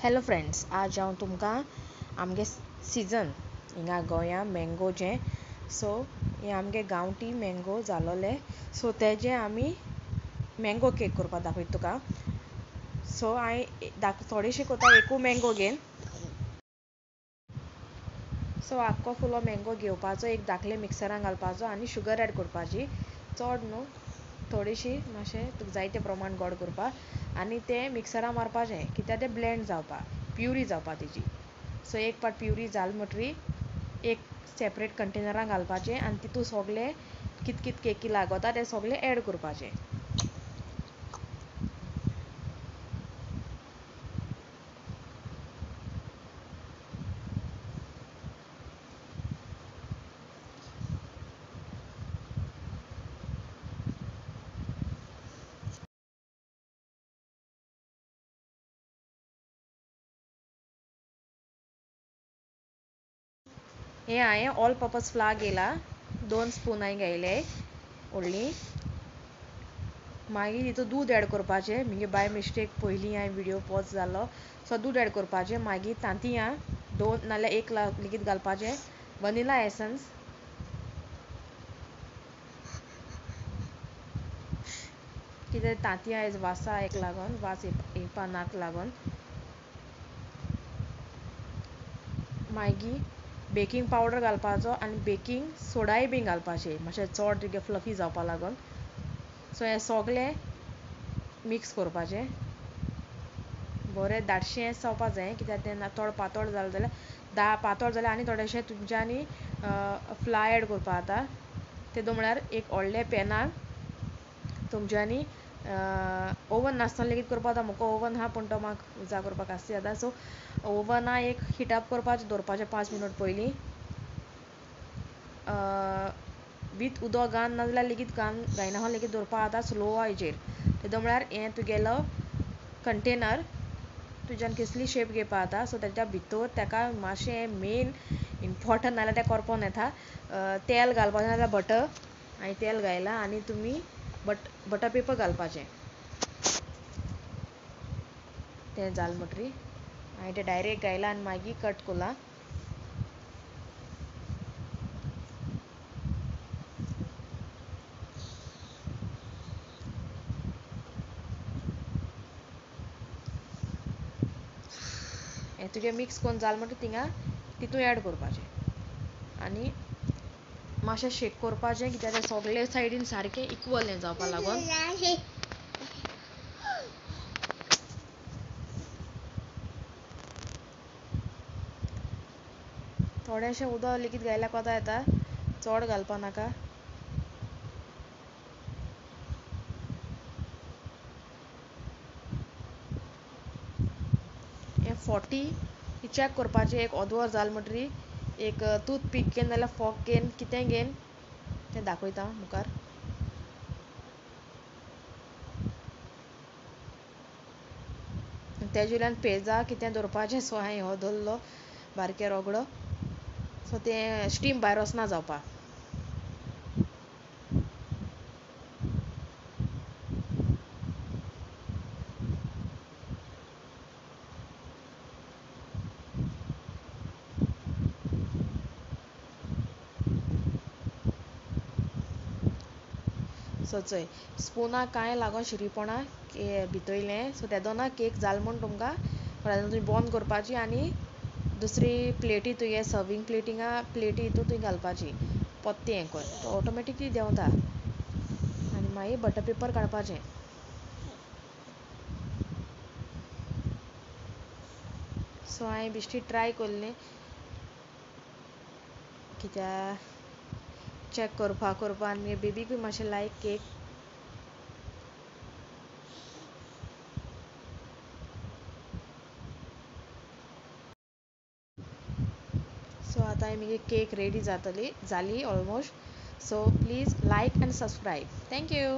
Hello friends, आज हांव तुमकां आमगे सिजन हिंगा गोंया मँगोचें सो हे आमगे गांवठी मँगो जालोले सो तेजे आमी मँगो केक करपा दाखयता तुका. सो हांवें थोडेशे कोता एकू मँगो घेन सो आख्खो फुलो मँगो घेवपाचो, एक धाकले मिक्सरान घालपाचो आनी शुगर एड करपाची. चड न्हू, थोडीशी मातशें तुका जायते प्रमाण गोड करपा आनी तें मिक्सरा मारपाचें कित्याक तें ब्लेंड जावपा प्युरी जावपा तेजी. सो एक पाट प्युरी जाल म्हणटरी एक सेपरेट कंटेनरान घालपाचें आनी तितू सोगलें कित कित केकी लागोता तें सोगलें एड करपाचें. हे हांवें ऑल पर्पज फ्लार घेयला 2 स्पून हांवें घेयले व्हडली. मागीर हितू दूद एड करपाचें, म्हगे बाय मिस्टेक पयलीं हांवें विडियो पॉज जालो सो दूद एड करपाचें. मागीर तांतयां 2 नाल्यार 1 लेगीत घालपाचें. वनिला एसन्स, कितें तांतयां एज वासा एक लागोन वास येवपा नाक लागोन. मागीर बेकींग पावडर घालपाचो आनी बेकींग सोडाय बीन घालपाचें मातशें चड तुगे फ्लफी जावपा लागोन. सो हें सोगलें मिक्स करपाचें, बरें दाटशें जावपा जाय कित्याक तें थोडें पातळ जालें जाल्यार पातळ जाल्यार आनी थोडेशें तुमच्यांनी फ्लाय एड करपा जाता. तेदो म्हळ्यार एक व्हडल्या पॅनार तुमच्यांनी ओवन नासतना लेगीत करपा जाता. मुको ओवन आहा पूण तो म्हाका उजा करपाक आसती जाता. सो ओवना एक हिटअप करपाचें दवरपाचें 5 मिनट पयलीं वीथ उदक घालन नाजाल्यार लेगीत गायनासतना लेगीत दवरपा जाता स्लो हाचेर. तेदो म्हळ्यार हें तुगेलो कंटेनर तुज्यान कसली शेप घेवपा जाता. सो तेच्या भितर तेका मातशें मेन इम्पॉर्टंट नाल्यार तें करपोन येता तेल घालपाचें नाल्यार बटर. हांवें तेल घायलां आनी तुमी बटर पेपर घालपाचें. तें जालें म्हणटरी हांवें तें डायरेक्ट घायलां आनी मागीर कट कोला. हें तुजें मिक्स कोन्न जालें म्हणटा थिंगा तितू एड करपाचें आनी मातशें शेक करपाचें कित्याक तें सोगले सायडीन सारकें इक्वल हें जावपा लागोन. थोडेशें उदक लेगीत घायल्यार कोता येता, चड घालपा नाका. हें 40 चॅक करपाचें एक अर्दवर जालें म्हणटरी एक टूथपीक घेन नाल्यार फॉक घेन कितें घेन तें दाखयता मुखार. तेजे वयल्यान पेजा कितें दवरपाचें. सो हांवें हो दवरलो बारके रगडो सो तें स्टीम भायर वचना जावपा. सो चोय स्पुनाक कांय लागोन शिरीपणा भितरलें सो तेदोना केक जाल म्हूण तुमकां तुमी बंद करपाची आनी दुसरी प्लेटी तुगे सर्वींग प्लेटी हितू तुवें घालपाची पोत्तें हें कोन्न तो ऑटोमॅटिकली देंवता आनी मागीर बटर पेपर काडपाचें. सो हांवें बिश्टी ट्राय कोल्लें कित्याक चॅक करपा आनी म्हगे बेबीकूय मातशें लायक केक. सो आतां म्हगे केक रेडी जाली almost. So please like end subscribe. Thank you.